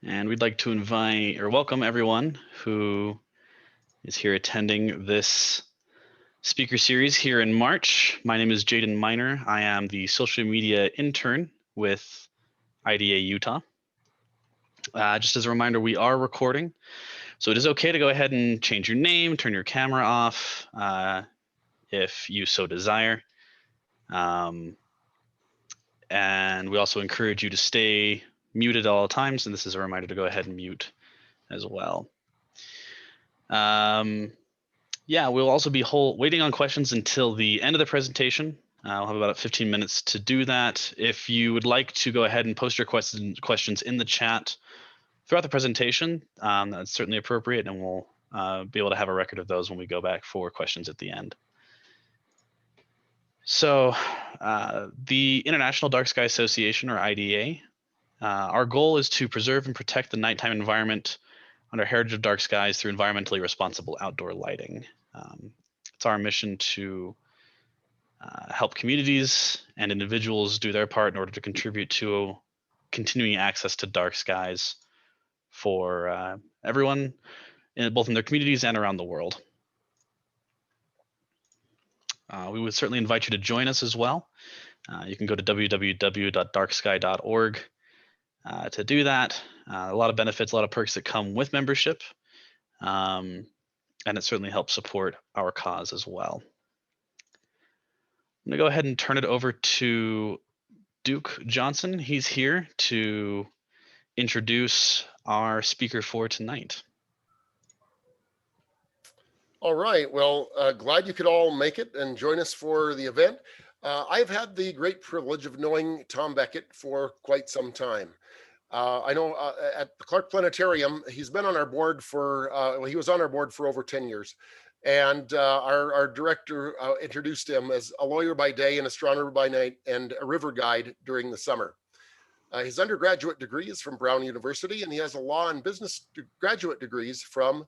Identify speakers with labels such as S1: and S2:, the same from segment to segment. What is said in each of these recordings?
S1: And we'd like to invite or welcome everyone who is here attending this speaker series here in March. My name is Jaden Miner. I am the social media intern with IDA Utah. Just as a reminder, we are recording, so it is okay to go ahead and change your name, turn your camera off if you so desire. And we also encourage you to stay muted at all times, and this is a reminder to go ahead and mute as well. Yeah, we'll also be waiting on questions until the end of the presentation. I'll have about 15 minutes to do that. If you would like to go ahead and post your questions in the chat throughout the presentation, that's certainly appropriate, and we'll be able to have a record of those when we go back for questions at the end. So the International Dark Sky Association, or IDA, our goal is to preserve and protect the nighttime environment under heritage of dark skies through environmentally responsible outdoor lighting. It's our mission to help communities and individuals do their part in order to contribute to continuing access to dark skies for everyone, both in their communities and around the world. We would certainly invite you to join us as well. You can go to www.darksky.org to do that. A lot of benefits, a lot of perks that come with membership, and it certainly helps support our cause as well. I'm gonna go ahead and turn it over to Duke Johnson. He's here to introduce our speaker for tonight.
S2: All right, well, glad you could all make it and join us for the event. I've had the great privilege of knowing Tom Beckett for quite some time. I know at the Clark Planetarium, he's been on our board for, well, he was on our board for over 10 years. And our director introduced him as a lawyer by day, an astronomer by night, and a river guide during the summer. His undergraduate degree is from Brown University, and he has a law and business graduate degrees from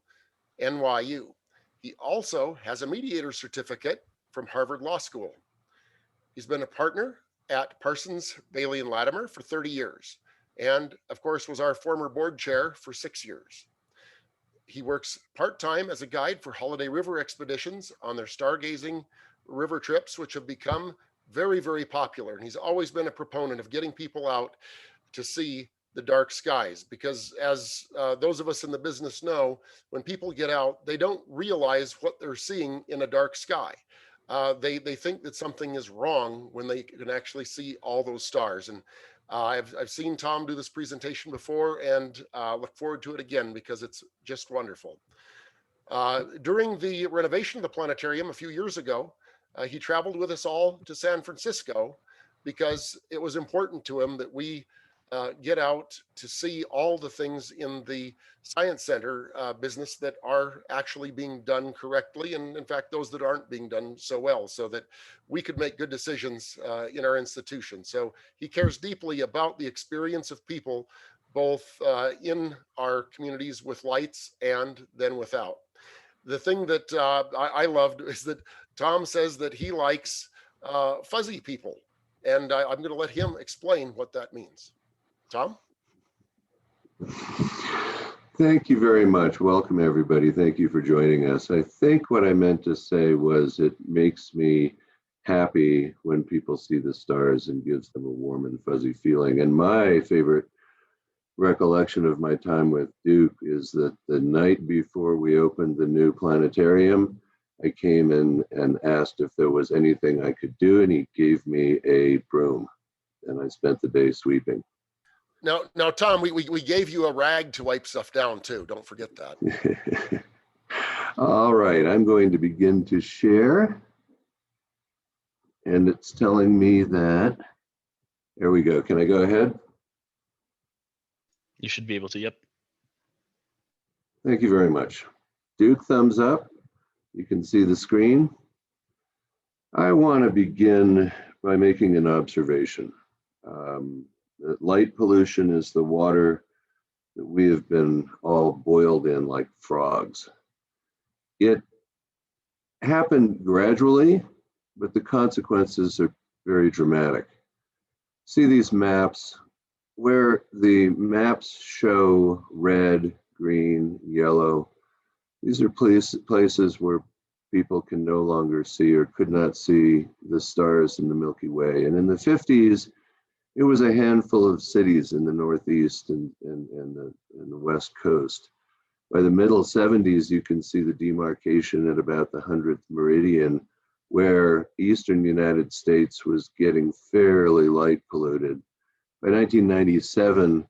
S2: NYU. He also has a mediator certificate from Harvard Law School. He's been a partner at Parsons, Bailey, and Latimer for 30 years. And of course, was our former board chair for 6 years. He works part-time as a guide for Holiday River expeditions on their stargazing river trips, which have become very, very popular. And he's always been a proponent of getting people out to see the dark skies, because as those of us in the business know, when people get out, they don't realize what they're seeing in a dark sky. They think that something is wrong when they can actually see all those stars. And I've seen Tom do this presentation before, and look forward to it again because it's just wonderful. During the renovation of the planetarium a few years ago, he traveled with us all to San Francisco because it was important to him that we get out to see all the things in the Science Center business that are actually being done correctly, and in fact, those that aren't being done so well, so that we could make good decisions in our institution. So he cares deeply about the experience of people, both in our communities with lights and then without. The thing that I loved is that Tom says that he likes fuzzy people, and I'm going to let him explain what that means. Tom?
S3: Thank you very much. Welcome, everybody. Thank you for joining us. I think what I meant to say was it makes me happy when people see the stars and gives them a warm and fuzzy feeling. And my favorite recollection of my time with Duke is that the night before we opened the new planetarium, I came in and asked if there was anything I could do, and he gave me a broom, and I spent the day sweeping.
S2: Now, Tom, we gave you a rag to wipe stuff down too. Don't forget that.
S3: All right, I'm going to begin to share. And it's telling me that, there we go. Can I go ahead?
S1: You should be able to, yep.
S3: Thank you very much. Duke, thumbs up. You can see the screen. I want to begin by making an observation. Light pollution is the water that we have been all boiled in like frogs. It happened gradually, but the consequences are very dramatic. See these maps where the maps show red, green, yellow, these are places where people can no longer see or could not see the stars in the Milky Way. And in the 50s, it was a handful of cities in the Northeast and the West Coast. By the middle 70s, you can see the demarcation at about the 100th meridian, where Eastern United States was getting fairly light polluted. By 1997,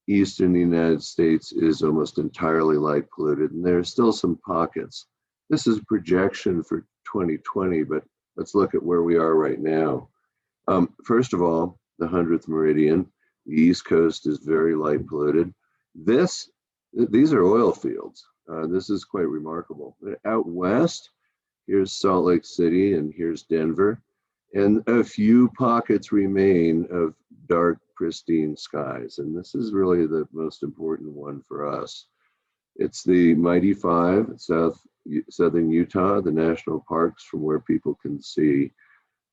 S3: Eastern United States is almost entirely light polluted, and there are still some pockets. This is a projection for 2020, but let's look at where we are right now. First of all, the 100th meridian, the East Coast is very light polluted. These are oil fields. This is quite remarkable. Out west, here's Salt Lake City and here's Denver, and a few pockets remain of dark, pristine skies. And this is really the most important one for us. It's the Mighty Five, southern Utah, the national parks from where people can see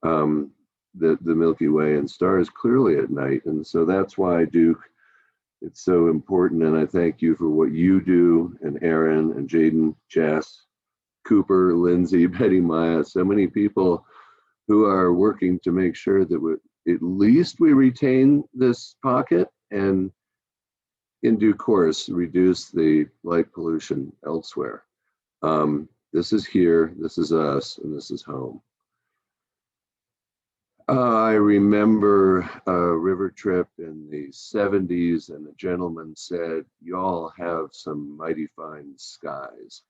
S3: the Milky Way and stars clearly at night. And so that's why, Duke, it's so important. And I thank you for what you do, and Aaron and Jaden, Jess, Cooper, Lindsay, Betty, Maya, so many people who are working to make sure that at least we retain this pocket and in due course reduce the light pollution elsewhere. This is here, this is us, and this is home. I remember a river trip in the 70s, and the gentleman said, "Y'all have some mighty fine skies."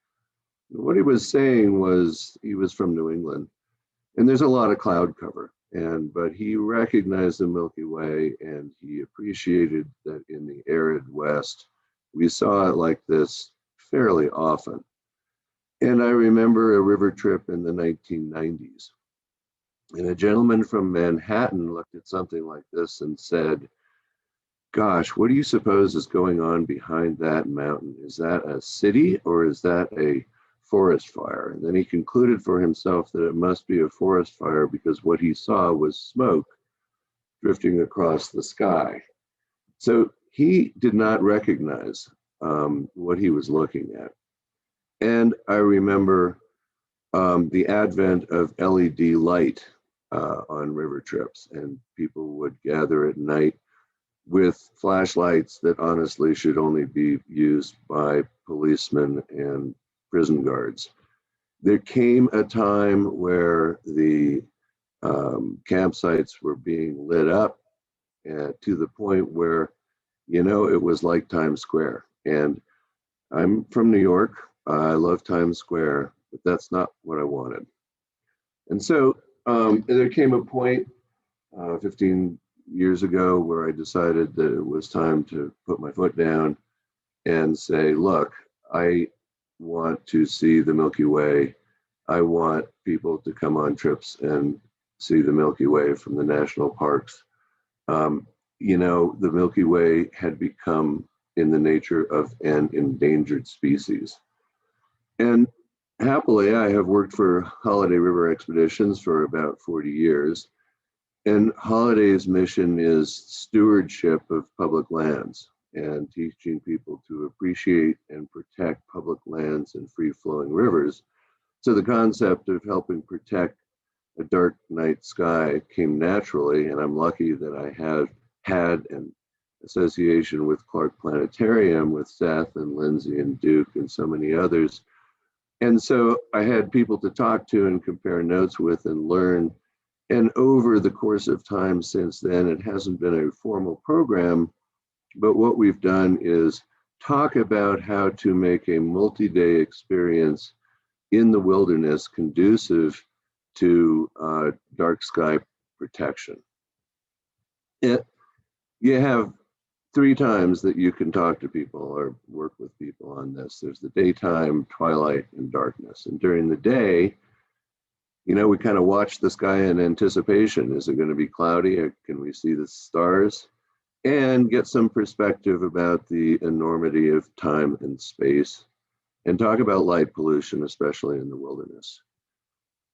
S3: What he was saying was he was from New England, and there's a lot of cloud cover, but he recognized the Milky Way, and he appreciated that in the arid West, we saw it like this fairly often. And I remember a river trip in the 1990s. And a gentleman from Manhattan looked at something like this and said, "Gosh, what do you suppose is going on behind that mountain? Is that a city or is that a forest fire?" And then he concluded for himself that it must be a forest fire because what he saw was smoke drifting across the sky. So he did not recognize what he was looking at. And I remember the advent of LED light on river trips, and people would gather at night with flashlights that honestly should only be used by policemen and prison guards. There came a time where the campsites were being lit up to the point where, it was like Times Square. And I'm from New York. I love Times Square, but that's not what I wanted. And so there came a point 15 years ago where I decided that it was time to put my foot down and say, look, I want to see the Milky Way. I want people to come on trips and see the Milky Way from the national parks. The Milky Way had become in the nature of an endangered species. And happily, I have worked for Holiday River Expeditions for about 40 years. And Holiday's mission is stewardship of public lands and teaching people to appreciate and protect public lands and free-flowing rivers. So the concept of helping protect a dark night sky came naturally, and I'm lucky that I have had an association with Clark Planetarium with Seth and Lindsay and Duke and so many others. And so I had people to talk to and compare notes with and learn. And over the course of time since then, it hasn't been a formal program, but what we've done is talk about how to make a multi-day experience in the wilderness conducive to dark sky protection. You have 3 times that you can talk to people or work with people on this. There's the daytime, twilight, and darkness. And during the day, we kind of watch the sky in anticipation. Is it going to be cloudy? Or can we see the stars? And get some perspective about the enormity of time and space, and talk about light pollution, especially in the wilderness.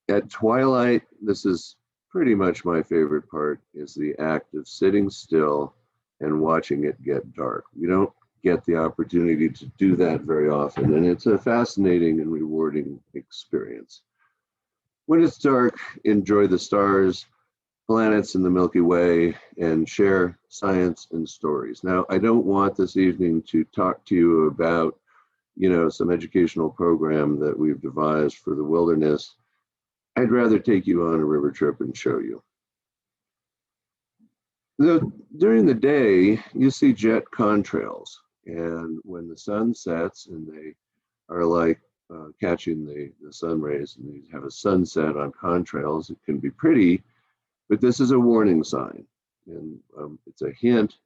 S3: At twilight, this is pretty much my favorite part, is the act of sitting still and watching it get dark. We don't get the opportunity to do that very often, and it's a fascinating and rewarding experience. When it's dark, enjoy the stars, planets in the Milky Way, and share science and stories. Now, I don't want this evening to talk to you about, some educational program that we've devised for the wilderness. I'd rather take you on a river trip and show you. During the day, you see jet contrails, and when the sun sets and they are like catching the sun rays and they have a sunset on contrails, it can be pretty, but this is a warning sign. And it's a hint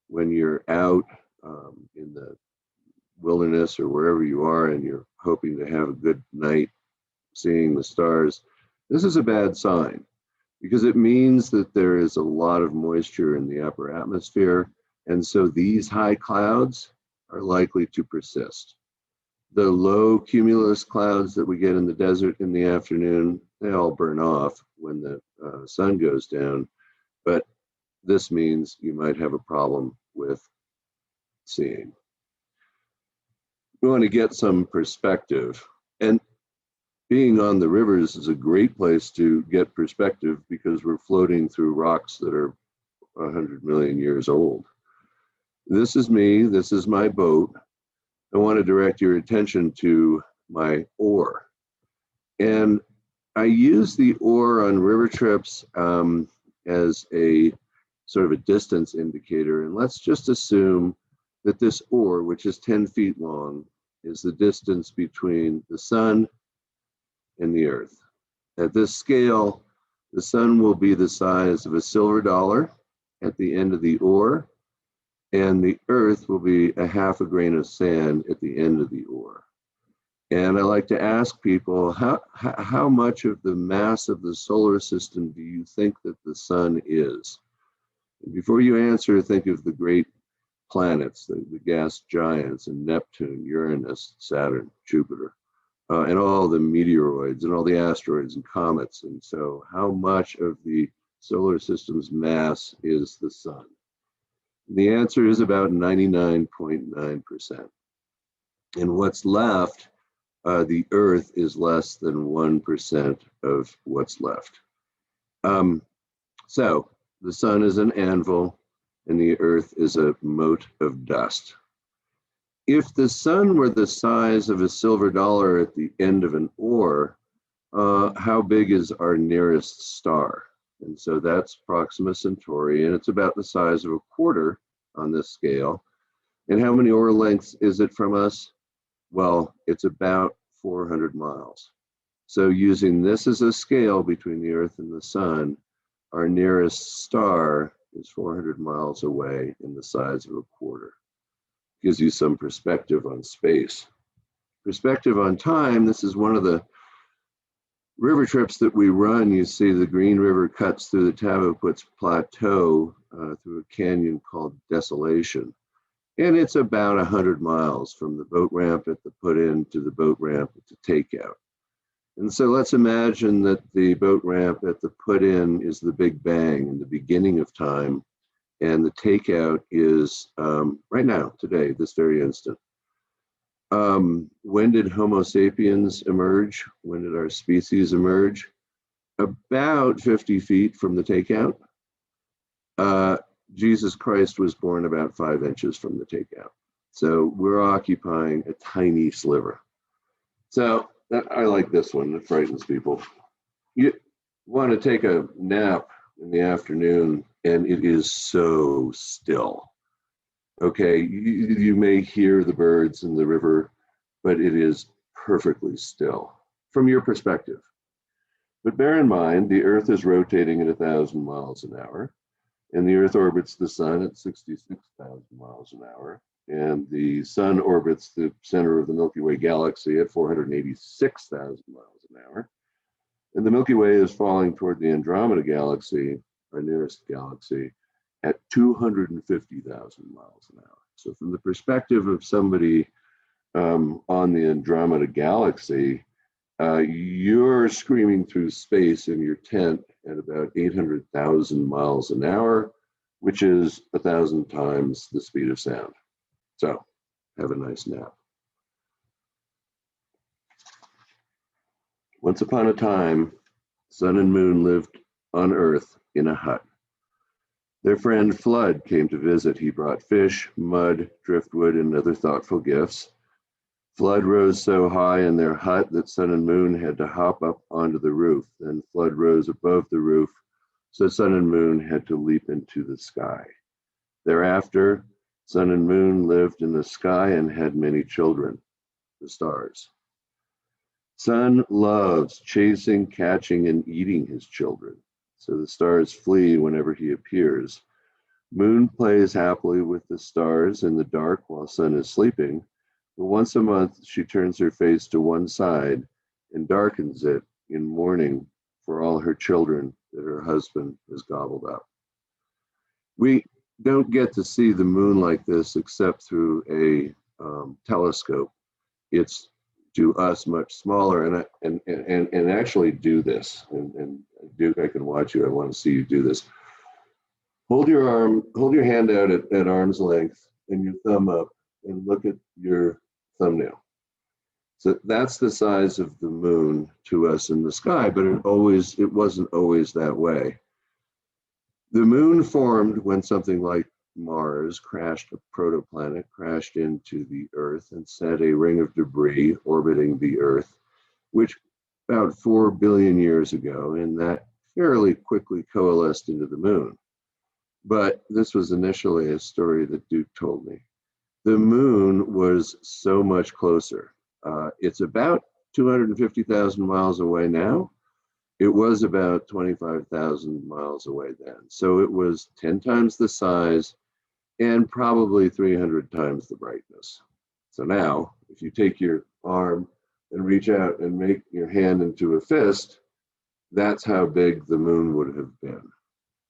S3: when you're out in the wilderness or wherever you are and you're hoping to have a good night seeing the stars. This is a bad sign because it means that there is a lot of moisture in the upper atmosphere. And so these high clouds are likely to persist. The low cumulus clouds that we get in the desert in the afternoon, they all burn off when the sun goes down. But this means you might have a problem with seeing. We want to get some perspective. And being on the rivers is a great place to get perspective because we're floating through rocks that are 100 million years old. This is me, this is my boat. I want to direct your attention to my oar. And I use the oar on river trips as a sort of a distance indicator. And let's just assume that this oar, which is 10 feet long, is the distance between the sun and the earth. At this scale, the sun will be the size of a silver dollar at the end of the oar, and the earth will be a half a grain of sand at the end of the oar. And I like to ask people, how much of the mass of the solar system do you think that the sun is? And before you answer, think of the great planets, the gas giants, and Neptune, Uranus, Saturn, Jupiter, and all the meteoroids and all the asteroids and comets. And so how much of the solar system's mass is the sun? The answer is about 99.9%. And what's left, the Earth is less than 1% of what's left. So the sun is an anvil and the Earth is a mote of dust. If the sun were the size of a silver dollar at the end of an oar, how big is our nearest star? And so that's Proxima Centauri, and it's about the size of a quarter on this scale. And how many oar lengths is it from us? Well, it's about 400 miles. So using this as a scale between the Earth and the sun, our nearest star is 400 miles away in the size of a quarter. Gives you some perspective on space. Perspective on time, this is one of the river trips that we run. You see the Green River cuts through the Tavaputs Plateau through a canyon called Desolation. And it's about 100 miles from the boat ramp at the put-in to the boat ramp at the takeout. And so let's imagine that the boat ramp at the put-in is the Big Bang and the beginning of time. And the takeout is right now, today, this very instant. When did Homo sapiens emerge? When did our species emerge? About 50 feet from the takeout. Jesus Christ was born about 5 inches from the takeout. So we're occupying a tiny sliver. So I like this one, it frightens people. You want to take a nap in the afternoon and it is so still. Okay, you may hear the birds in the river, but it is perfectly still from your perspective. But bear in mind, the Earth is rotating at 1,000 miles an hour, and the Earth orbits the sun at 66,000 miles an hour, and the sun orbits the center of the Milky Way galaxy at 486,000 miles an hour. And the Milky Way is falling toward the Andromeda galaxy, our nearest galaxy, at 250,000 miles an hour. So from the perspective of somebody on the Andromeda galaxy, you're screaming through space in your tent at about 800,000 miles an hour. which is 1,000 times the speed of sound. So have a nice nap. Once upon a time, Sun and Moon lived on Earth in a hut. Their friend Flood came to visit. He brought fish, mud, driftwood, and other thoughtful gifts. Flood rose so high in their hut that Sun and Moon had to hop up onto the roof. Then Flood rose above the roof, so Sun and Moon had to leap into the sky. Thereafter, Sun and Moon lived in the sky and had many children, the stars. Sun loves chasing, catching, and eating his children, so the stars flee whenever he appears. Moon plays happily with the stars in the dark while Sun is sleeping, but once a month she turns her face to one side and darkens it in mourning for all her children that her husband has gobbled up. We don't get to see the moon like this except through a telescope. It's to us much smaller, and actually do this. And Duke, I can watch you. I want to see you do this. Hold your hand out at arm's length and your thumb up, and look at your thumbnail. So that's the size of the moon to us in the sky, but it wasn't always that way. The moon formed when something like Mars crashed, a protoplanet crashed into the Earth and set a ring of debris orbiting the Earth, which about 4 billion years ago, and that fairly quickly coalesced into the moon. But this was initially a story that Duke told me. The moon was so much closer. It's about 250,000 miles away now. It was about 25,000 miles away then. So it was 10 times the size and probably 300 times the brightness. So now, if you take your arm and reach out and make your hand into a fist, that's how big the moon would have been.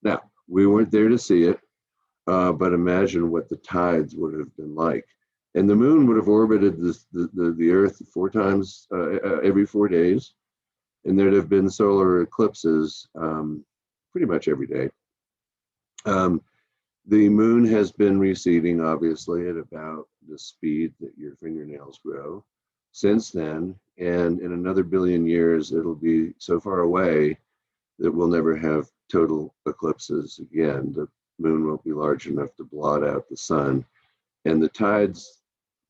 S3: Now, we weren't there to see it, but imagine what the tides would have been like. And the moon would have orbited the Earth 4 times every 4 days, and there'd have been solar eclipses pretty much every day. The moon has been receding, obviously, at about the speed that your fingernails grow since then. And in another billion years, it'll be so far away that we'll never have total eclipses again. The moon won't be large enough to blot out the sun, and the tides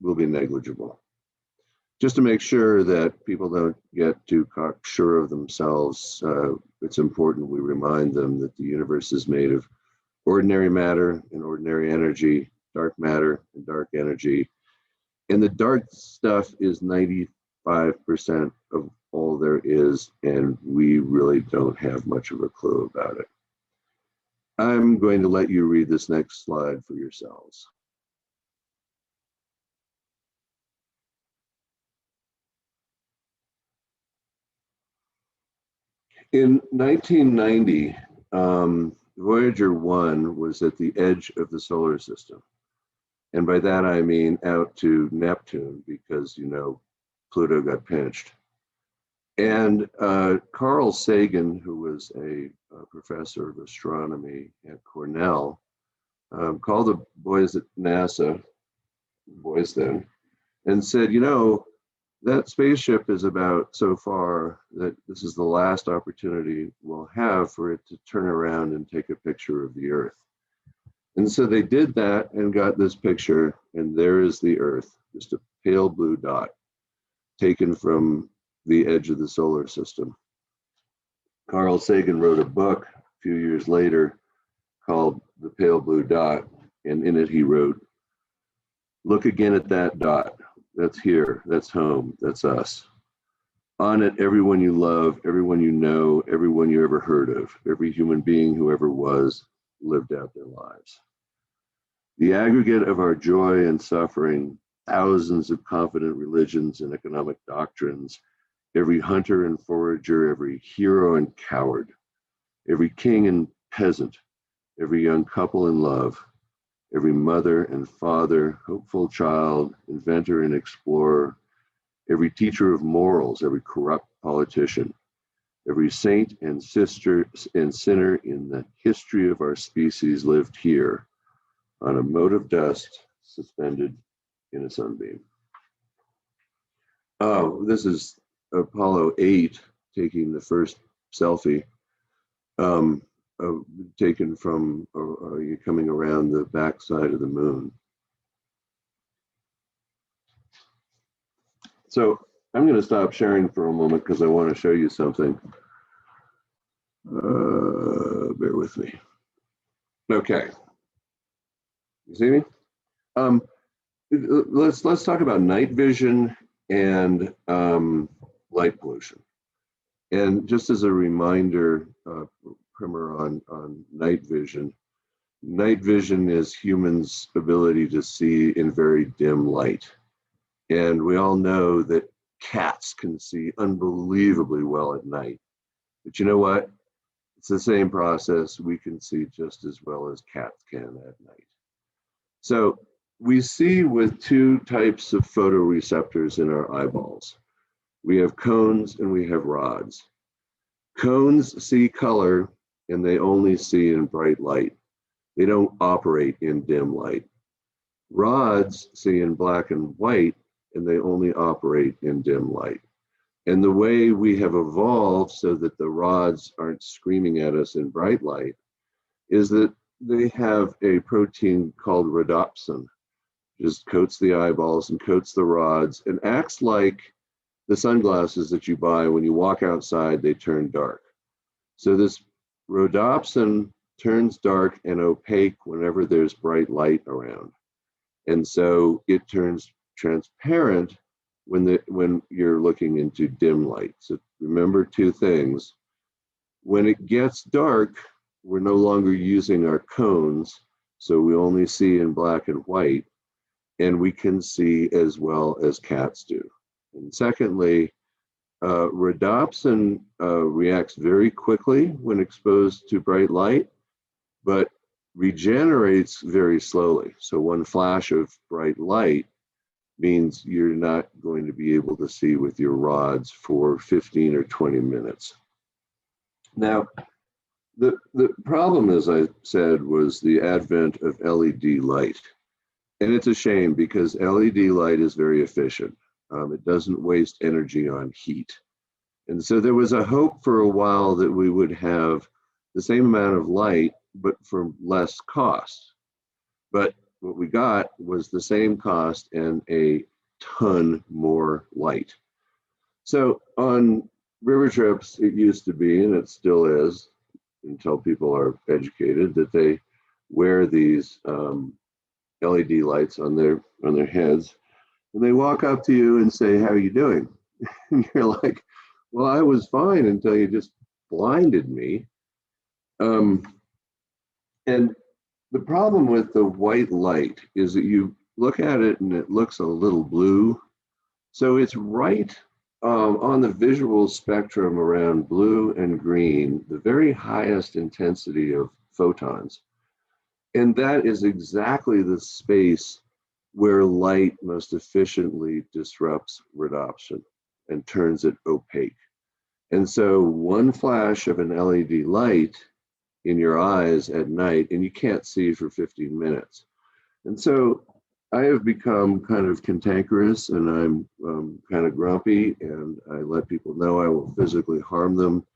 S3: will be negligible. Just to make sure that people don't get too cocksure of themselves, it's important we remind them that the universe is made of ordinary matter and ordinary energy, dark matter and dark energy. And the dark stuff is 95% of all there is, and we really don't have much of a clue about it. I'm going to let you read this next slide for yourselves. In 1990, Voyager 1 was at the edge of the solar system. And by that, I mean out to Neptune, because, you know, Pluto got pinched. And Carl Sagan, who was a professor of astronomy at Cornell, called the boys at NASA, boys then, and said, you know, that spaceship is about so far that this is the last opportunity we'll have for it to turn around and take a picture of the Earth. And so they did that and got this picture, and there is the Earth, just a pale blue dot taken from the edge of the solar system. Carl Sagan wrote a book a few years later called The Pale Blue Dot, and in it he wrote, "Look again at that dot. That's here, that's home, that's us. On it, everyone you love, everyone you know, everyone you ever heard of, every human being who ever was, lived out their lives. The aggregate of our joy and suffering, thousands of confident religions and economic doctrines, every hunter and forager, every hero and coward, every king and peasant, every young couple in love, every mother and father, hopeful child, inventor and explorer, every teacher of morals, every corrupt politician, Every saint and sister and sinner in the history of our species lived here on a mote of dust suspended in a sunbeam. Oh, this is Apollo 8 taking the first selfie, um, taken from coming around the backside of the moon. So I'm going to stop sharing for a moment because I want to show you something. Bear with me. Okay. You see me? Let's talk about night vision and light pollution. And just as a reminder, primer on night vision. Night vision is humans' ability to see in very dim light. And we all know that cats can see unbelievably well at night. But you know what? It's the same process. We can see just as well as cats can at night. So we see with two types of photoreceptors in our eyeballs. We have cones and we have rods. Cones see color and they only see in bright light. They don't operate in dim light. Rods see in black and white and they only operate in dim light. And the way we have evolved so that the rods aren't screaming at us in bright light is that they have a protein called rhodopsin, just coats the eyeballs and coats the rods and acts like the sunglasses that you buy when you walk outside, they turn dark. So this rhodopsin turns dark and opaque whenever there's bright light around. And so it turns transparent when you're looking into dim light. So remember two things. When it gets dark, we're no longer using our cones, so we only see in black and white, and we can see as well as cats do. And secondly, rhodopsin reacts very quickly when exposed to bright light, but regenerates very slowly. So one flash of bright light means you're not going to be able to see with your rods for 15 or 20 minutes. Now, the problem, as I said, was the advent of LED light. And it's a shame because LED light is very efficient. It doesn't waste energy on heat. And so there was a hope for a while that we would have the same amount of light, but for less cost. But what we got was the same cost and a ton more light. So on river trips, it used to be, and it still is, until people are educated, that they wear these LED lights on their heads, and they walk up to you and say, "How are you doing?" And you're like, "Well, I was fine until you just blinded me." And the problem with the white light is that you look at it and it looks a little blue. So it's right on the visual spectrum around blue and green, the very highest intensity of photons. And that is exactly the space where light most efficiently disrupts rhodopsin and turns it opaque. And so one flash of an LED light in your eyes at night, and you can't see for 15 minutes. And so I have become kind of cantankerous, and I'm kind of grumpy, and I let people know I will physically harm them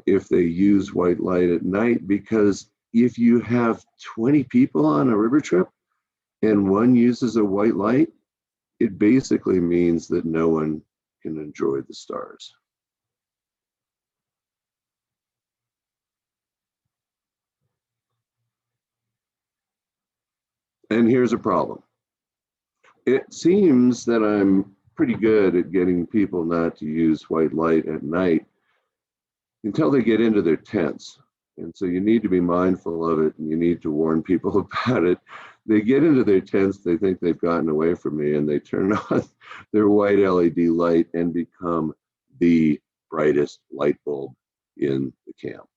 S3: if they use white light at night, because if you have 20 people on a river trip and one uses a white light, it basically means that no one can enjoy the stars. And here's a problem. It seems that I'm pretty good at getting people not to use white light at night until they get into their tents. And so you need to be mindful of it, and you need to warn people about it. They get into their tents, they think they've gotten away from me, and they turn on their white LED light and become the brightest light bulb in the camp.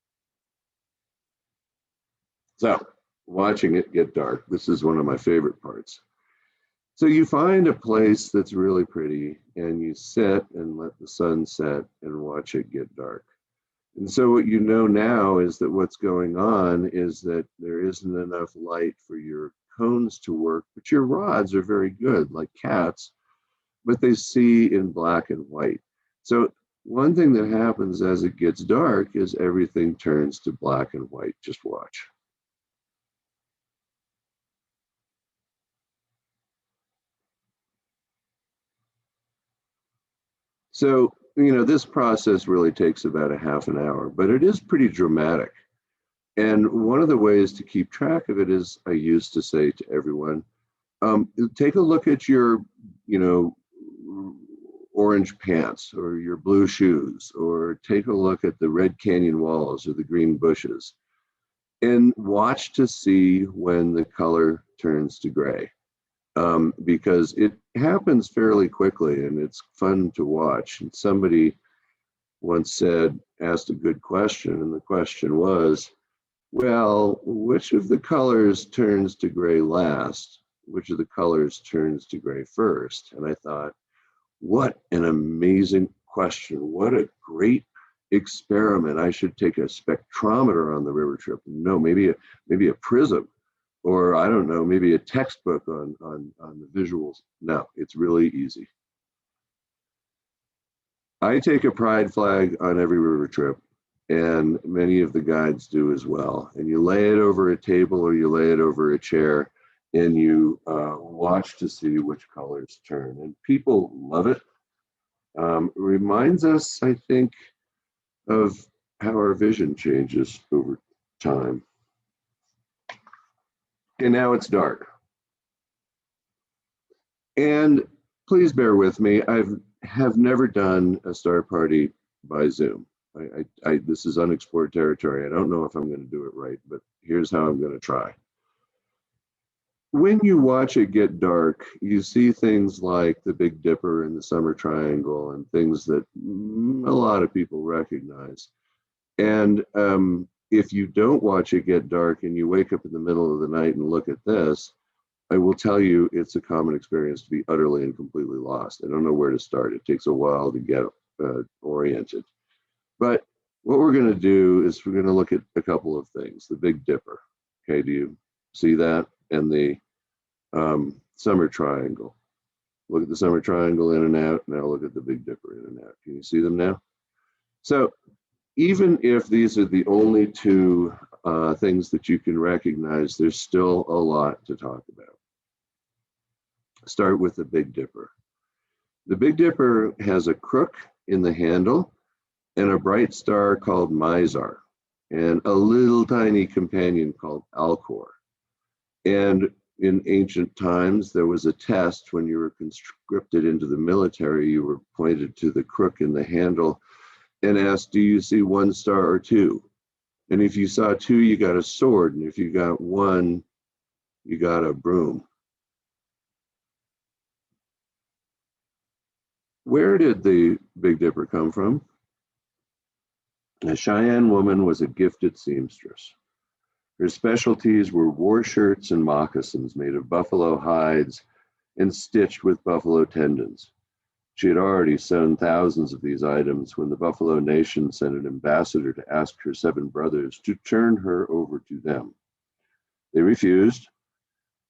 S3: So watching it get dark, this is one of my favorite parts. So you find a place that's really pretty and you sit and let the sun set and watch it get dark. And so what you know now is that what's going on is that there isn't enough light for your cones to work, but your rods are very good, like cats, but they see in black and white. So one thing that happens as it gets dark is everything turns to black and white. Just watch. So, this process really takes about a half an hour, but it is pretty dramatic. And one of the ways to keep track of it is I used to say to everyone, take a look at your, orange pants or your blue shoes, or take a look at the red canyon walls or the green bushes and watch to see when the color turns to gray. Because it happens fairly quickly and it's fun to watch. And somebody once asked a good question, and the question was, well, which of the colors turns to gray last? Which of the colors turns to gray first? And I thought, what an amazing question. What a great experiment. I should take a spectrometer on the river trip. No, maybe a prism, or I don't know, maybe a textbook on the visuals. No, it's really easy. I take a pride flag on every river trip, and many of the guides do as well. And you lay it over a table or you lay it over a chair, and you watch to see which colors turn. And people love it. Reminds us, I think, of how our vision changes over time. And now it's dark. And please bear with me. I have never done a star party by Zoom. This is unexplored territory. I don't know if I'm going to do it right, but here's how I'm going to try. When you watch it get dark, you see things like the Big Dipper and the Summer Triangle and things that a lot of people recognize. And if you don't watch it get dark and you wake up in the middle of the night and look at this, I will tell you it's a common experience to be utterly and completely lost. I don't know where to start. It takes a while to get oriented. But what we're going to do is we're going to look at a couple of things. The Big Dipper. Okay, do you see that? And the Summer Triangle. Look at the Summer Triangle in and out. Now look at the Big Dipper in and out. Can you see them now? So even if these are the only two things that you can recognize, there's still a lot to talk about. Start with the Big Dipper. The Big Dipper has a crook in the handle and a bright star called Mizar, and a little tiny companion called Alcor. And in ancient times, there was a test when you were conscripted into the military. You were pointed to the crook in the handle and asked, do you see one star or two? And if you saw two, you got a sword. And if you got one, you got a broom. Where did the Big Dipper come from? A Cheyenne woman was a gifted seamstress. Her specialties were war shirts and moccasins made of buffalo hides and stitched with buffalo tendons. She had already sewn thousands of these items when the Buffalo Nation sent an ambassador to ask her 7 brothers to turn her over to them. They refused.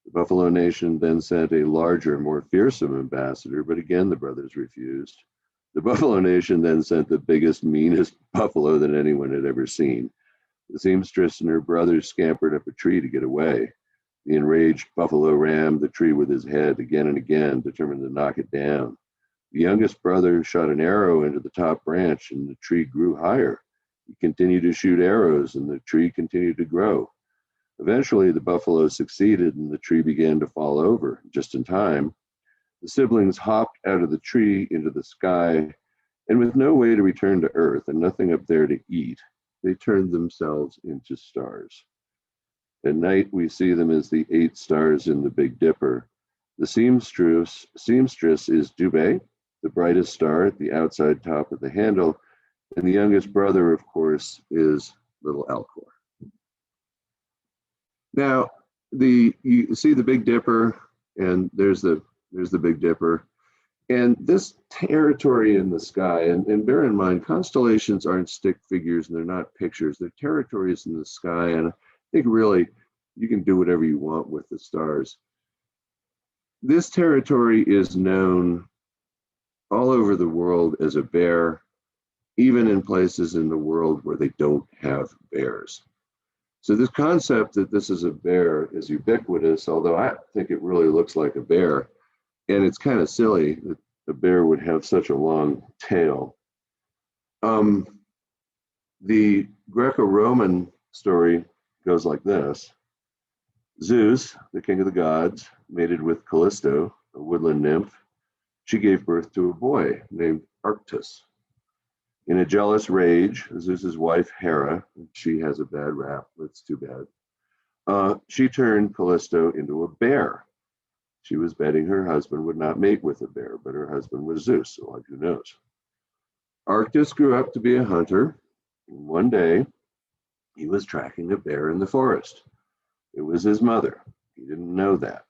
S3: The Buffalo Nation then sent a larger, more fearsome ambassador, but again the brothers refused. The Buffalo Nation then sent the biggest, meanest buffalo that anyone had ever seen. The seamstress and her brothers scampered up a tree to get away. The enraged buffalo rammed the tree with his head again and again, determined to knock it down. The youngest brother shot an arrow into the top branch, and the tree grew higher. He continued to shoot arrows, and the tree continued to grow. Eventually, the buffalo succeeded, and the tree began to fall over. Just in time, the siblings hopped out of the tree into the sky, and with no way to return to Earth and nothing up there to eat, they turned themselves into stars. At night, we see them as the 8 stars in the Big Dipper. The seamstress is Dubé, the brightest star at the outside top of the handle, and the youngest brother, of course, is little Alcor. Now, you see the Big Dipper, and there's the There's the Big Dipper. And this territory in the sky, and bear in mind, constellations aren't stick figures and they're not pictures, they're territories in the sky. And I think really you can do whatever you want with the stars. This territory is known all over the world as a bear, even in places in the world where they don't have bears. So this concept that this is a bear is ubiquitous, although I think it really looks like a bear. And it's kind of silly that the bear would have such a long tail. The Greco-Roman story goes like this. Zeus, the king of the gods, mated with Callisto, a woodland nymph. She gave birth to a boy named Arctus. In a jealous rage, Zeus's wife Hera, she has a bad rap, that's too bad, she turned Callisto into a bear. She was betting her husband would not mate with a bear, but her husband was Zeus, so like, who knows? Arctus grew up to be a hunter. And one day, he was tracking a bear in the forest. It was his mother. He didn't know that.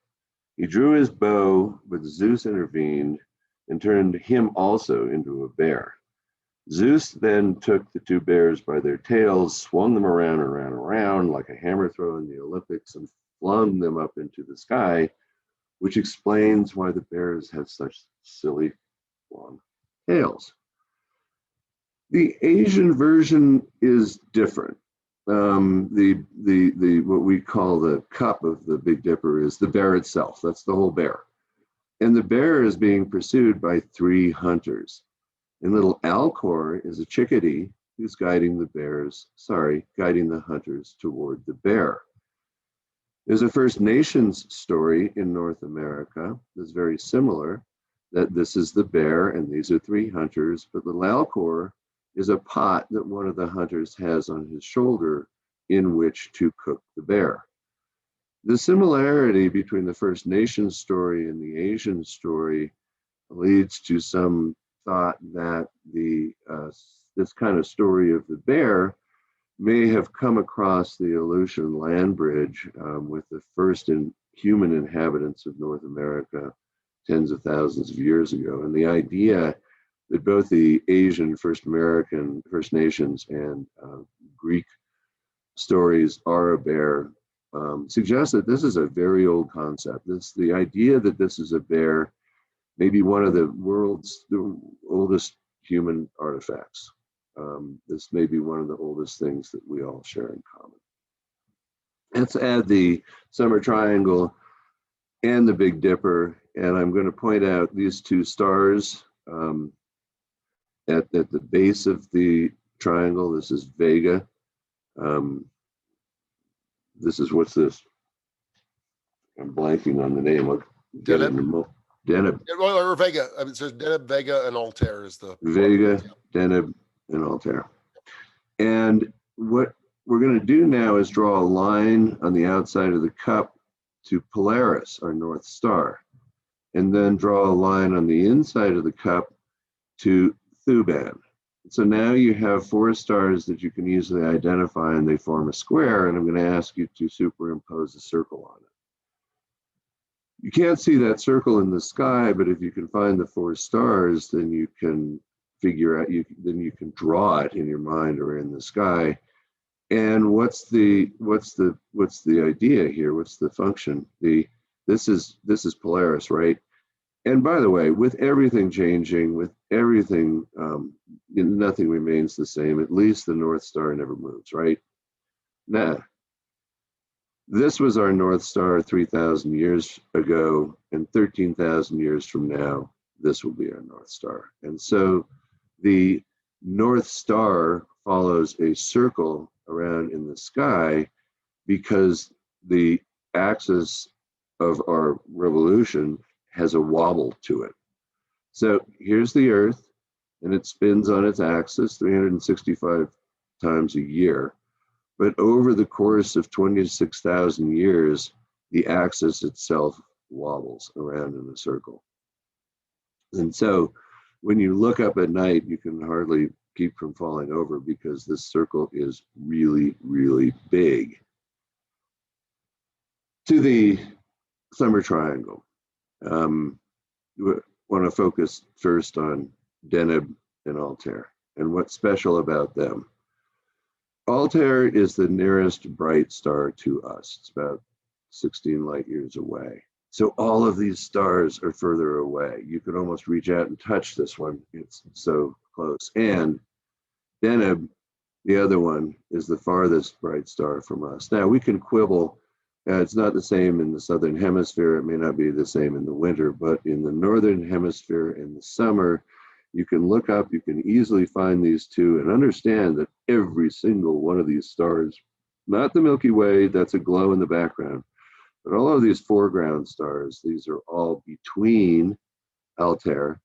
S3: He drew his bow, but Zeus intervened and turned him also into a bear. Zeus then took the two bears by their tails, swung them around like a hammer throw in the Olympics, and flung them up into the sky, which explains why the bears have such silly long tails. The Asian version is different. The what we call the cup of the Big Dipper is the bear itself. That's the whole bear. And the bear is being pursued by three hunters. And little Alcor is a chickadee who's guiding the hunters toward the bear. There's a First Nations story in North America that's very similar, that this is the bear and these are three hunters, but little Alcor is a pot that one of the hunters has on his shoulder in which to cook the bear. The similarity between the First Nations story and the Asian story leads to some thought that this kind of story of the bear may have come across the Aleutian land bridge with the first human inhabitants of North America tens of thousands of years ago. And the idea that both the Asian First Nations and Greek stories are a bear suggests that this is a very old concept. The idea that this is a bear may be one of the world's oldest human artifacts. This may be one of the oldest things that we all share in common. Let's add the Summer Triangle and the Big Dipper, and I'm going to point out these two stars at the base of the triangle. This is Vega. This is, what's this? I'm blanking on the name. I'll get it in a moment. Deneb.
S2: Or Vega. I mean, it says Deneb, Vega, and Altair is the
S3: Vega, Deneb, and Altair. And what we're going to do now is draw a line on the outside of the cup to Polaris, our North Star, and then draw a line on the inside of the cup to Thuban. So now you have four stars that you can easily identify, and they form a square, and I'm going to ask you to superimpose a circle on it. You can't see that circle in the sky, but if you can find the four stars, then you can figure out, then you can draw it in your mind or in the sky. And what's the idea here? What's the function? This is Polaris, right? And by the way, with everything changing, with everything, nothing remains the same. At least the North Star never moves, right? Nah. This was our North Star 3,000 years ago, and 13,000 years from now, this will be our North Star. And so the North Star follows a circle around in the sky because the axis of our revolution has a wobble to it. So here's the Earth, and it spins on its axis 365 times a year. But over the course of 26,000 years, the axis itself wobbles around in a circle. And so when you look up at night, you can hardly keep from falling over because this circle is really, really big. To the Summer Triangle. want to focus first on Deneb and Altair and what's special about them. Altair is the nearest bright star to us. It's about 16 light years away. So all of these stars are further away. You could almost reach out and touch this one. It's so close. And Deneb, the other one, is the farthest bright star from us. Now we can quibble. It's not the same in the southern hemisphere. It may not be the same in the winter, but in the northern hemisphere in the summer, you can look up, you can easily find these two and understand that every single one of these stars, not the Milky Way, that's a glow in the background, but all of these foreground stars, these are all between Altair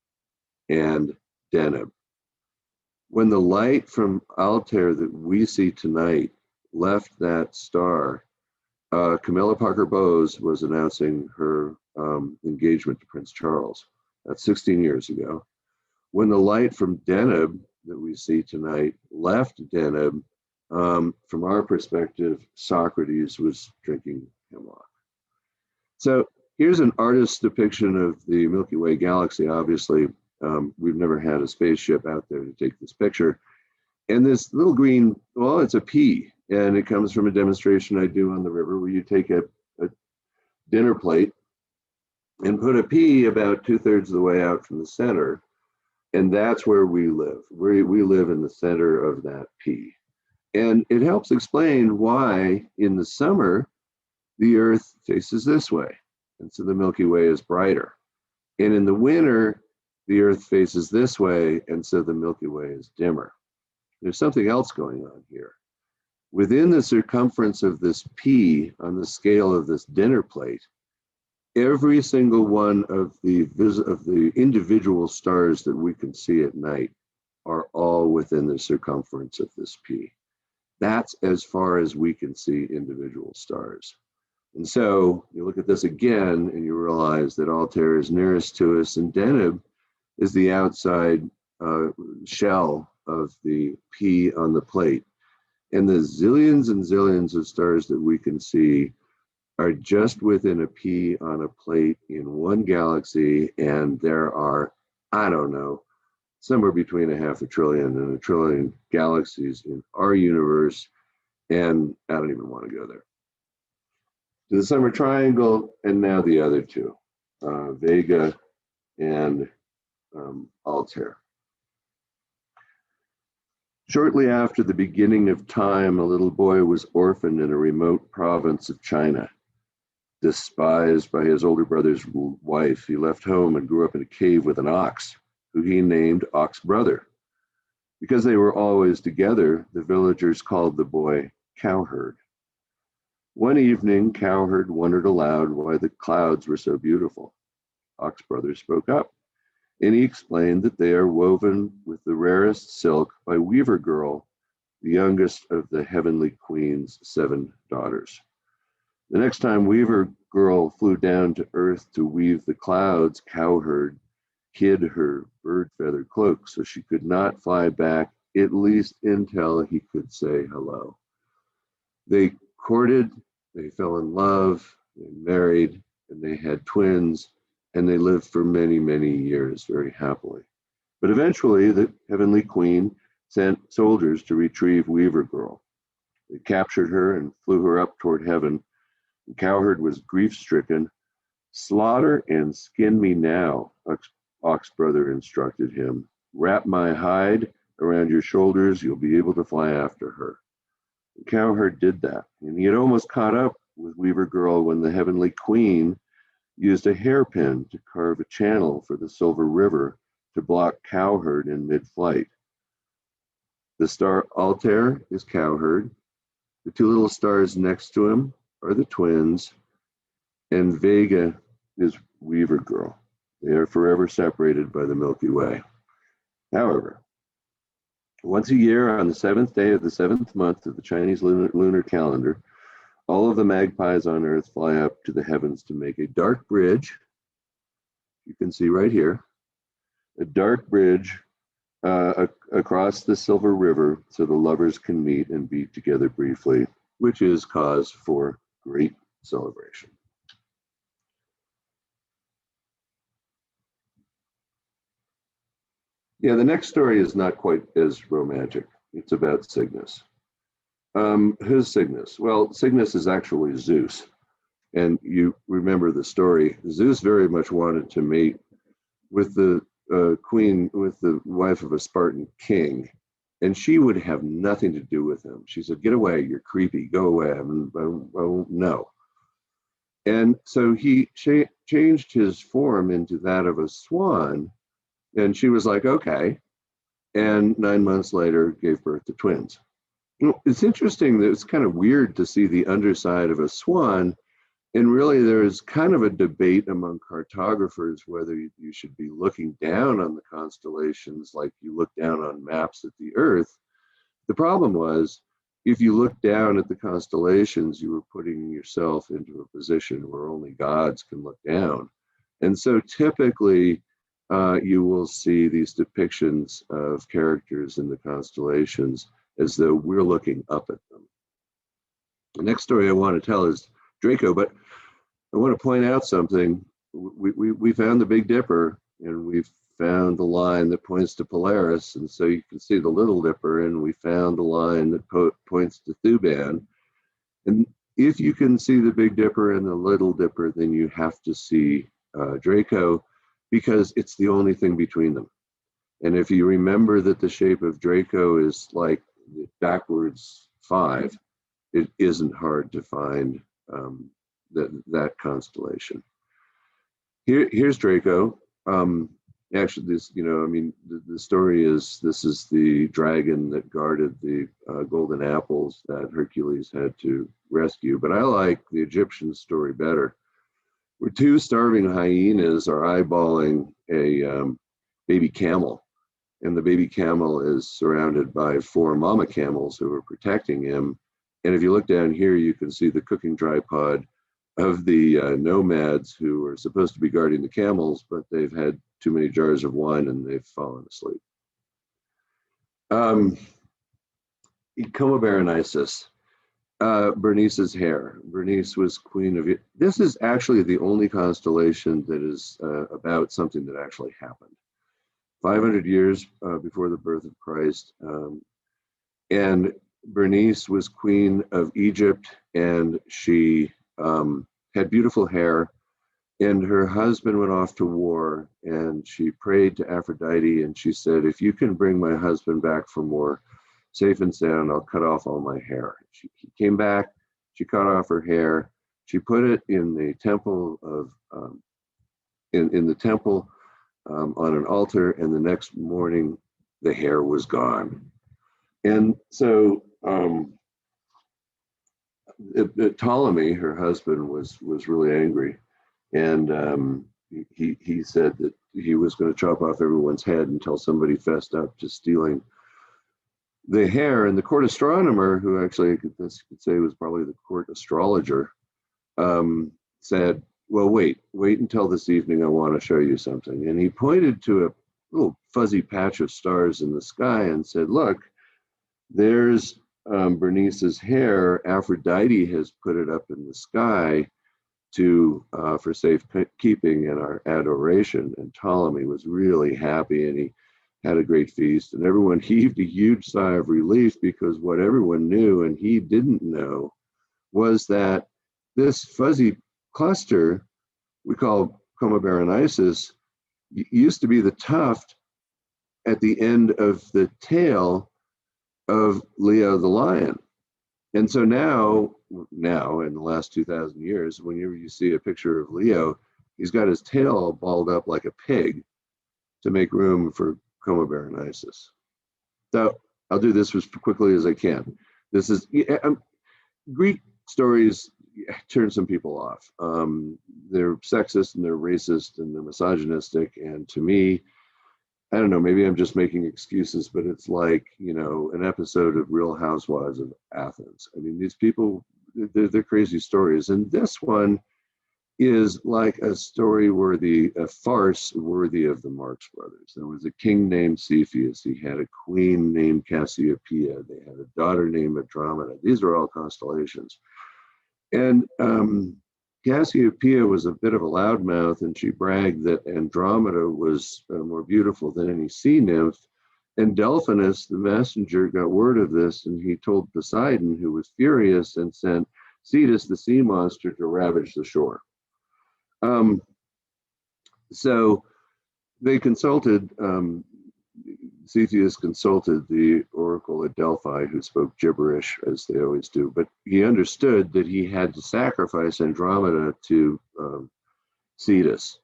S3: and Deneb. When the light from Altair that we see tonight left that star, Camilla Parker Bowes was announcing her engagement to Prince Charles. That's 16 years ago. When the light from Deneb that we see tonight left Deneb, from our perspective, Socrates was drinking hemlock. So here's an artist's depiction of the Milky Way galaxy. Obviously, we've never had a spaceship out there to take this picture. And this little green, well, it's a pea. And it comes from a demonstration I do on the river where you take a dinner plate and put a pea about 2/3 of the way out from the center. And that's where we live. We live in the center of that pea. And it helps explain why in the summer, the Earth faces this way. And so the Milky Way is brighter. And in the winter, the Earth faces this way. And so the Milky Way is dimmer. There's something else going on here. Within the circumference of this pea on the scale of this dinner plate, every single one of the individual stars that we can see at night are all within the circumference of this pea. That's as far as we can see individual stars. And so you look at this again and you realize that Altair is nearest to us and Deneb is the outside shell of the pea on the plate. And the zillions and zillions of stars that we can see are just within a pea on a plate in one galaxy. And there are, I don't know, somewhere between 500 billion and 1 trillion galaxies in our universe. And I don't even want to go there. To the Summer Triangle, and now the other two, Vega and Altair. Shortly after the beginning of time, a little boy was orphaned in a remote province of China. Despised by his older brother's wife, he left home and grew up in a cave with an ox, who he named Ox Brother. Because they were always together, the villagers called the boy Cowherd. One evening, Cowherd wondered aloud why the clouds were so beautiful. Ox Brother spoke up, and he explained that they are woven with the rarest silk by Weaver Girl, the youngest of the Heavenly Queen's 7 daughters. The next time Weaver Girl flew down to earth to weave the clouds, Cowherd hid her bird feather cloak so she could not fly back, at least until he could say hello. They courted, they fell in love, they married, and they had twins, and they lived for many, many years very happily. But eventually, the Heavenly Queen sent soldiers to retrieve Weaver Girl. They captured her and flew her up toward heaven. And Cowherd was grief-stricken. "Slaughter and skin me now," Ox Brother instructed him. "Wrap my hide around your shoulders, you'll be able to fly after her." And Cowherd did that, and he had almost caught up with Weaver Girl when the Heavenly Queen used a hairpin to carve a channel for the Silver River to block Cowherd in mid-flight. The star Altair is Cowherd. The two little stars next to him are the twins, and Vega is Weaver Girl. They are forever separated by the Milky Way. However, once a year on the 7th day of the 7th month of the Chinese lunar calendar, all of the magpies on Earth fly up to the heavens to make a dark bridge. You can see right here, a dark bridge across the Silver River so the lovers can meet and be together briefly, which is cause for great celebration. Yeah, the next story is not quite as romantic. It's about Cygnus. Who's Cygnus? Well, Cygnus is actually Zeus. And you remember the story. Zeus very much wanted to mate with the queen, with the wife of a Spartan king, and she would have nothing to do with him. She said, "Get away, you're creepy, go away." Well, no. And so he changed his form into that of a swan, and she was like, "Okay." And 9 months later, gave birth to twins. It's interesting that it's kind of weird to see the underside of a swan. And really, there's kind of a debate among cartographers whether you should be looking down on the constellations like you look down on maps at the Earth. The problem was, if you look down at the constellations, you were putting yourself into a position where only gods can look down. And so typically, you will see these depictions of characters in the constellations as though we're looking up at them. The next story I want to tell is Draco, but I want to point out something. We found the Big Dipper, and we've found the line that points to Polaris, and so you can see the Little Dipper, and we found the line that points to Thuban. And if you can see the Big Dipper and the Little Dipper, then you have to see Draco, because it's the only thing between them. And if you remember that the shape of Draco is like backwards 5, it isn't hard to find that constellation. Here's Draco. Actually, this, the story is, this is the dragon that guarded the golden apples that Hercules had to rescue. But I like the Egyptian story better, where 2 starving hyenas are eyeballing a baby camel. And the baby camel is surrounded by 4 mama camels who are protecting him. And if you look down here, you can see the cooking tripod of the nomads who are supposed to be guarding the camels, but they've had too many jars of wine and they've fallen asleep. Coma Berenices, Bernice's hair. Bernice was queen of it. This is actually the only constellation that is about something that actually happened. 500 years before the birth of Christ. And Bernice was queen of Egypt, and she had beautiful hair, and her husband went off to war, and she prayed to Aphrodite, and she said, "If you can bring my husband back from war safe and sound, I'll cut off all my hair." He came back, she cut off her hair, she put it in the temple of in the temple on an altar, and the next morning the hair was gone. And so Ptolemy, her husband, was really angry, and he said that he was going to chop off everyone's head until somebody fessed up to stealing the hair. And the court astronomer, who actually I could say was probably the court astrologer, said, "Well, wait until this evening. I want to show you something." And he pointed to a little fuzzy patch of stars in the sky and said, "Look, there's Bernice's hair. Aphrodite has put it up in the sky for safekeeping and our adoration." And Ptolemy was really happy, and he had a great feast, and everyone heaved a huge sigh of relief, because what everyone knew and he didn't know was that this fuzzy cluster we call Coma Berenices used to be the tuft at the end of the tail of Leo the lion. And so now in the last 2,000 years, whenever you see a picture of Leo, he's got his tail all balled up like a pig to make room for Coma Berenices. So I'll do this as quickly as I can. This is Greek stories turn some people off. They're sexist and they're racist and they're misogynistic. And to me, I don't know, maybe I'm just making excuses, but it's like, an episode of Real Housewives of Athens. I mean, these people, they're crazy stories. And this one is like a farce worthy of the Marx Brothers. There was a king named Cepheus. He had a queen named Cassiopeia. They had a daughter named Andromeda. These are all constellations. And Cassiopeia was a bit of a loudmouth, and she bragged that Andromeda was more beautiful than any sea nymph. And Delphinus, the messenger, got word of this, and he told Poseidon, who was furious, and sent Cetus, the sea monster, to ravage the shore. So they consulted, Theseus consulted the oracle at Delphi, who spoke gibberish, as they always do, but he understood that he had to sacrifice Andromeda to Cetus.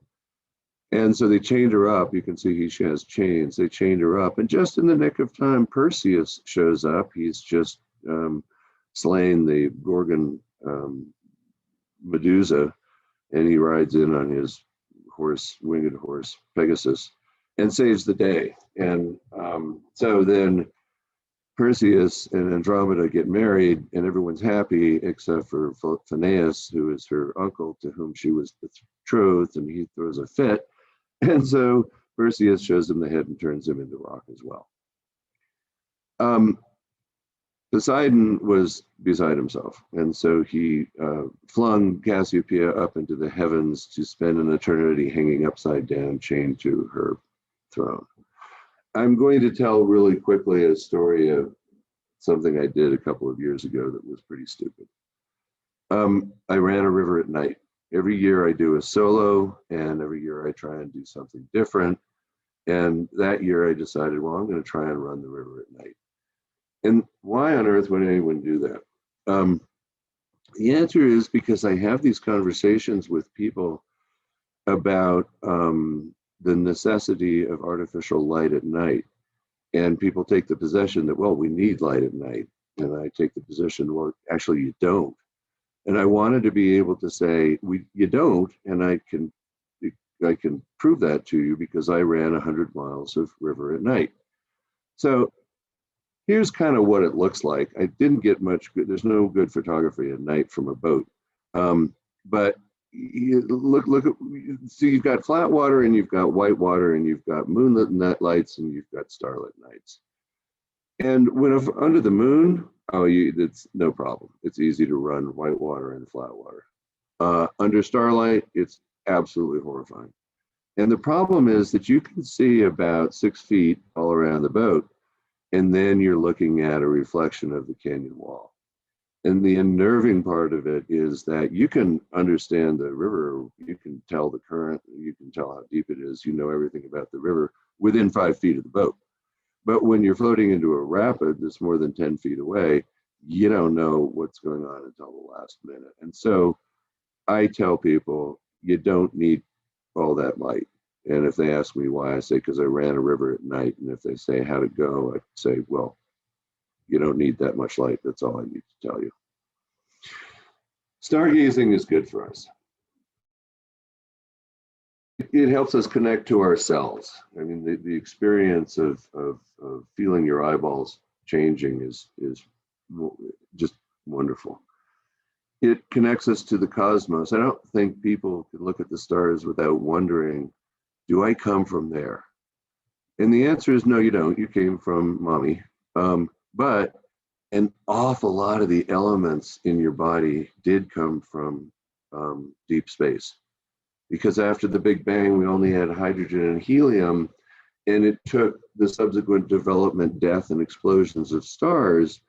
S3: And so they chained her up. You can see she has chains. They chained her up. And just in the nick of time, Perseus shows up. He's just slain the Gorgon Medusa, and he rides in on his horse, winged horse, Pegasus, and saves the day. And so then Perseus and Andromeda get married, and everyone's happy except for Phineus, who is her uncle, to whom she was betrothed, and he throws a fit. And so Perseus shows him the head and turns him into rock as well. Poseidon was beside himself, and so he flung Cassiopeia up into the heavens to spend an eternity hanging upside down, chained to her throne. I'm going to tell really quickly a story of something I did a couple of years ago that was pretty stupid. I ran a river at night. Every year I do a solo, and every year I try and do something different. And that year I decided, well, I'm going to try and run the river at night. And why on earth would anyone do that? The answer is because I have these conversations with people about the necessity of artificial light at night. And people take the position that, well, we need light at night. And I take the position, well, actually you don't. And I wanted to be able to say, you don't, and I can prove that to you because I ran 100 miles of river at night. So here's kind of what it looks like. I didn't get much good. There's no good photography at night from a boat. But you look at, so you've got flat water, and you've got white water, and you've got moonlit night lights, and you've got starlit nights. And when under the moon, it's no problem. It's easy to run white water and flat water. Under starlight, it's absolutely horrifying. And the problem is that you can see about 6 feet all around the boat, and then you're looking at a reflection of the canyon wall. And the unnerving part of it is that you can understand the river, you can tell the current, you can tell how deep it is, you know everything about the river within 5 feet of the boat. But when you're floating into a rapid that's more than 10 feet away, you don't know what's going on until the last minute. And so I tell people, you don't need all that light. And if they ask me why, I say, because I ran a river at night. And if they say how to go, I say, well, you don't need that much light. That's all I need to tell you. Stargazing is good for us. It helps us connect to ourselves. I mean, the experience of feeling your eyeballs changing is just wonderful. It connects us to the cosmos. I don't think people can look at the stars without wondering, do I come from there? And the answer is no, you don't. You came from mommy. But an awful lot of the elements in your body did come from deep space. Because after the Big Bang, we only had hydrogen and helium, and it took the subsequent development, death, and explosions of stars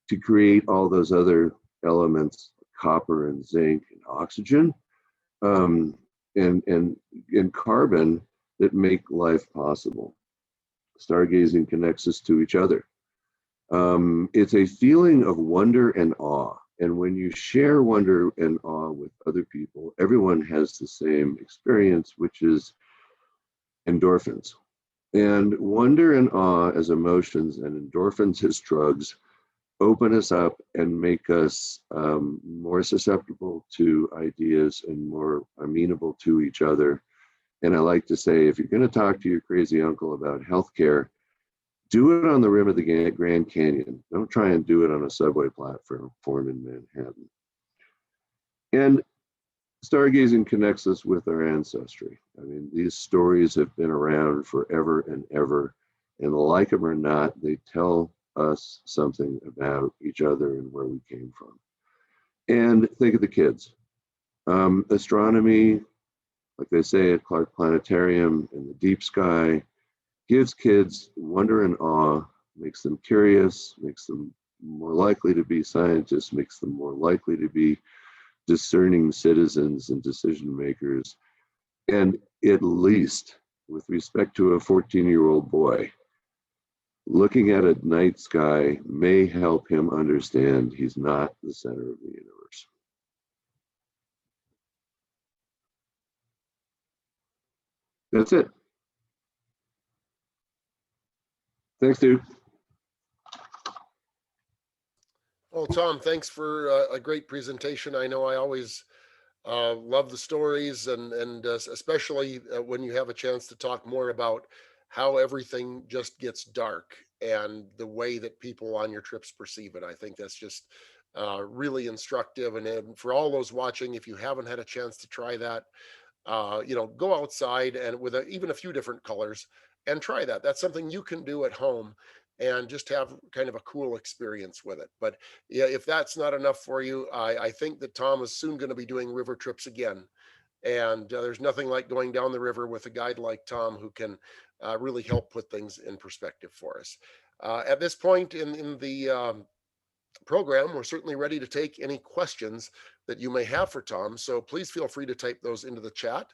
S3: to create all those other elements, copper and zinc and oxygen, and carbon, that make life possible. Stargazing connects us to each other. It's a feeling of wonder and awe. And when you share wonder and awe with other people, everyone has the same experience, which is endorphins. And wonder and awe as emotions, and endorphins as drugs, open us up and make us more susceptible to ideas and more amenable to each other. And I like to say, if you're going to talk to your crazy uncle about healthcare, do it on the rim of the Grand Canyon. Don't try and do it on a subway platform in Manhattan. And stargazing connects us with our ancestry. I mean, these stories have been around forever and ever, and like them or not, they tell us something about each other and where we came from. And think of the kids. Astronomy, like they say at Clark Planetarium, in the deep sky, gives kids wonder and awe, makes them curious, makes them more likely to be scientists, makes them more likely to be discerning citizens and decision makers. And at least with respect to a 14-year-old boy, looking at a night sky may help him understand he's not the center of the universe. That's it. Thanks, dude.
S2: Well, Tom, thanks for a great presentation. I know I always love the stories, and especially when you have a chance to talk more about how everything just gets dark and the way that people on your trips perceive it. I think that's just really instructive. And for all those watching, if you haven't had a chance to try that, go outside and with even a few different colors and try that. That's something you can do at home and just have kind of a cool experience with it. But yeah, if that's not enough for you, I think that Tom is soon going to be doing river trips again. And there's nothing like going down the river with a guide like Tom who can really help put things in perspective for us. At this point in the program, we're certainly ready to take any questions that you may have for Tom. So please feel free to type those into the chat,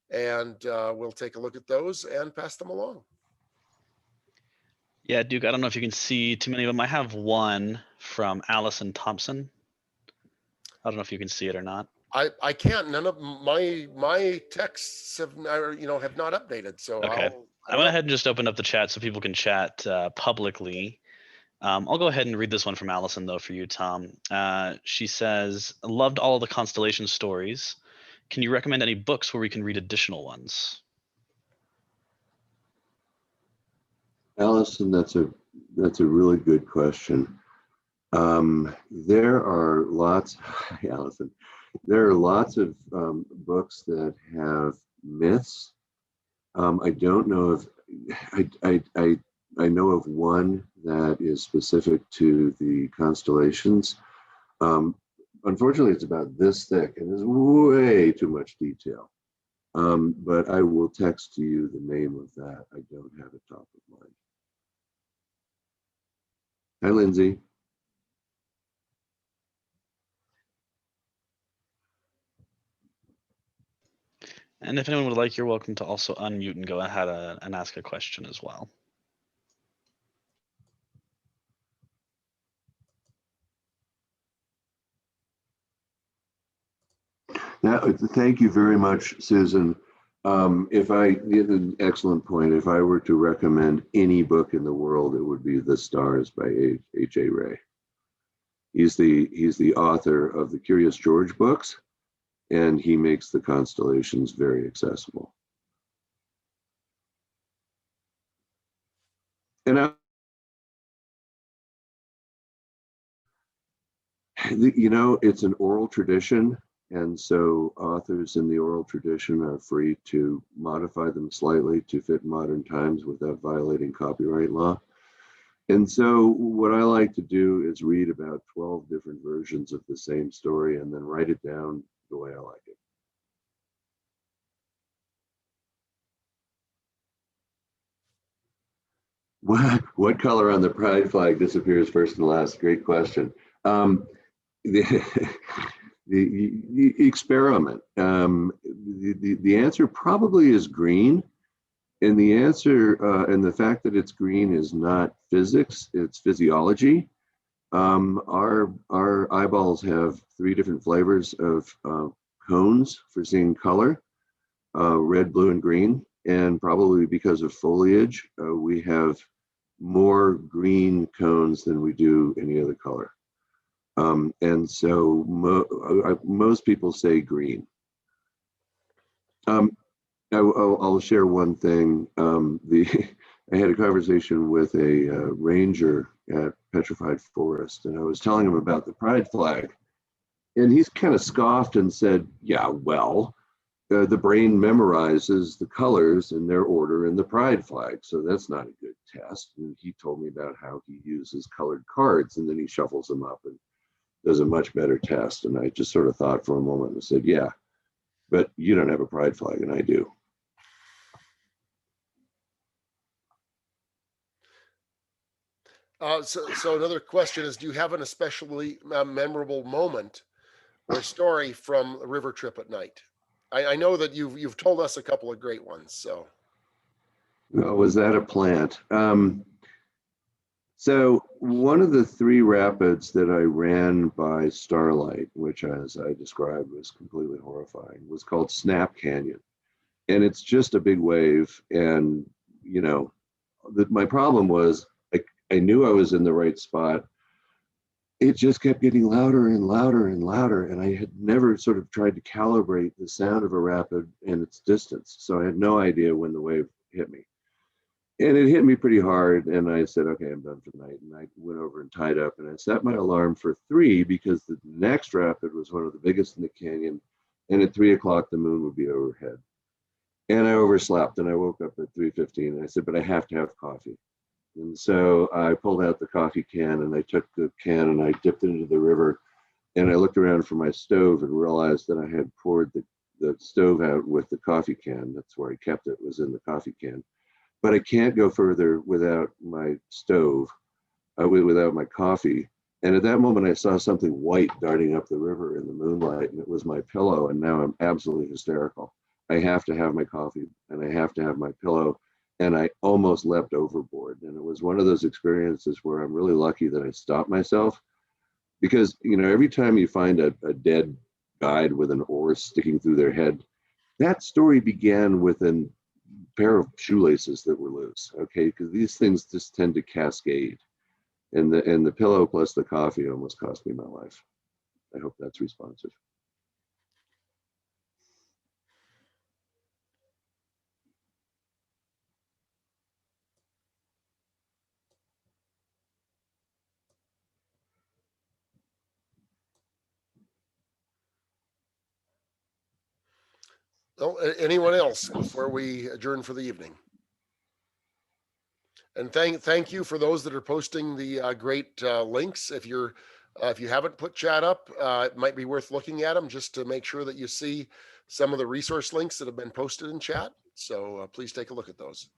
S2: and we'll take a look at those and pass them along.
S1: Yeah, Duke, I don't know if you can see too many of them. I have one from Allison Thompson. I don't know if you can see it or not.
S2: I can't. None of my texts have have not updated. So
S1: Okay. I went ahead and just opened up the chat so people can chat publicly. I'll go ahead and read this one from Allison, though, for you, Tom. She says, loved all of the constellation stories. Can you recommend any books where we can read additional ones?
S3: Allison, that's a really good question. There are lots, hi, Allison. There are lots of books that have myths. I don't know if I know of one that is specific to the constellations. Unfortunately, it's about this thick and there's way too much detail. But I will text to you the name of that. I don't have it top of mind. Hi, Lindsay.
S1: And if anyone would like, you're welcome to also unmute and go ahead and ask a question as well.
S3: Now, thank you very much, Susan. Excellent point. If I were to recommend any book in the world, it would be The Stars by H.A. Rey. He's the author of the Curious George books, and he makes the constellations very accessible. And it's an oral tradition, and so authors in the oral tradition are free to modify them slightly to fit modern times without violating copyright law. And so what I like to do is read about 12 different versions of the same story and then write it down the way I like it. What color on the pride flag disappears first and last? Great question. The experiment. The answer probably is green. And the answer, and the fact that it's green is not physics, it's physiology. Our eyeballs have 3 different flavors of cones for seeing color, red, blue, and green. And probably because of foliage, we have more green cones than we do any other color. And so most people say green. I'll share one thing. I had a conversation with a ranger at Petrified Forest, and I was telling him about the pride flag. And he's kind of scoffed and said, yeah, well, the brain memorizes the colors in their order in the pride flag, so that's not a good test. And he told me about how he uses colored cards, and then he shuffles them up and does a much better test. And I just sort of thought for a moment and said, yeah, but you don't have a pride flag, and I do.
S2: So another question is, do you have an especially memorable moment or story from a river trip at night? I know that you've told us a couple of great ones. So
S3: Was that a plant? So one of the 3 rapids that I ran by starlight, which as I described was completely horrifying, was called Snap Canyon. And it's just a big wave. And, you know, my problem was I knew I was in the right spot. It just kept getting louder and louder and louder. And I had never sort of tried to calibrate the sound of a rapid and its distance. So I had no idea when the wave hit me. And it hit me pretty hard. And I said, okay, I'm done for the night. And I went over and tied up. And I set my alarm for 3 because the next rapid was one of the biggest in the canyon. And at 3 o'clock, the moon would be overhead. And I overslept and I woke up at 3:15 and I said, but I have to have coffee. And so I pulled out the coffee can and I took the can and I dipped it into the river. And I looked around for my stove and realized that I had poured the stove out with the coffee can. That's where I kept it, was in the coffee can. But I can't go further without my stove, without my coffee. And at that moment, I saw something white darting up the river in the moonlight, and it was my pillow. And now I'm absolutely hysterical. I have to have my coffee and I have to have my pillow. And I almost leapt overboard. And it was one of those experiences where I'm really lucky that I stopped myself, because, you know, every time you find a dead guide with an oar sticking through their head, that story began with a pair of shoelaces that were loose. Okay, because these things just tend to cascade. And the pillow plus the coffee almost cost me my life. I hope that's responsive.
S2: anyone else before we adjourn for the evening? And thank you for those that are posting the great links. If you haven't put chat up, it might be worth looking at them just to make sure that you see some of the resource links that have been posted in chat. So please take a look at those.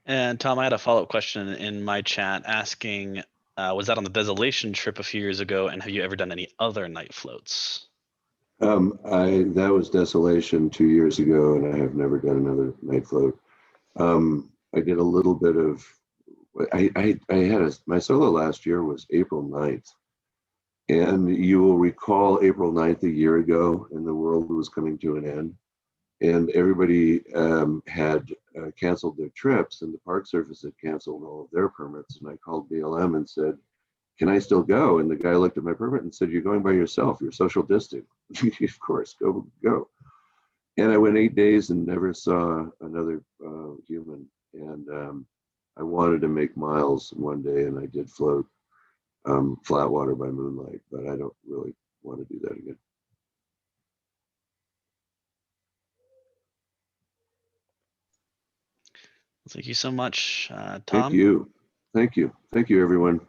S1: And Tom, I had a follow-up question in my chat asking, was that on the Desolation trip a few years ago, and have you ever done any other night floats?
S3: That was Desolation 2 years ago, and I have never done another night float. I did a little bit of, I had my solo last year was April 9th. And you will recall April 9th a year ago, and the world was coming to an end. And everybody had canceled their trips, and the Park Service had canceled all of their permits. And I called BLM and said, can I still go? And the guy looked at my permit and said, you're going by yourself, you're social distancing. Of course, go. And I went 8 days and never saw another human. And I wanted to make miles one day, and I did float flat water by moonlight, but I don't really want to do that again.
S1: Thank you so much, Tom.
S3: Thank you. Thank you. Thank you, everyone.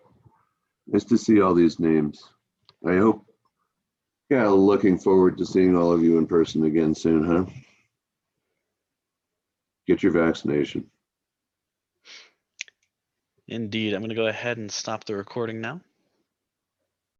S3: Nice to see all these names. I hope, yeah, looking forward to seeing all of you in person again soon, huh? Get your vaccination.
S1: Indeed. I'm going to go ahead and stop the recording now.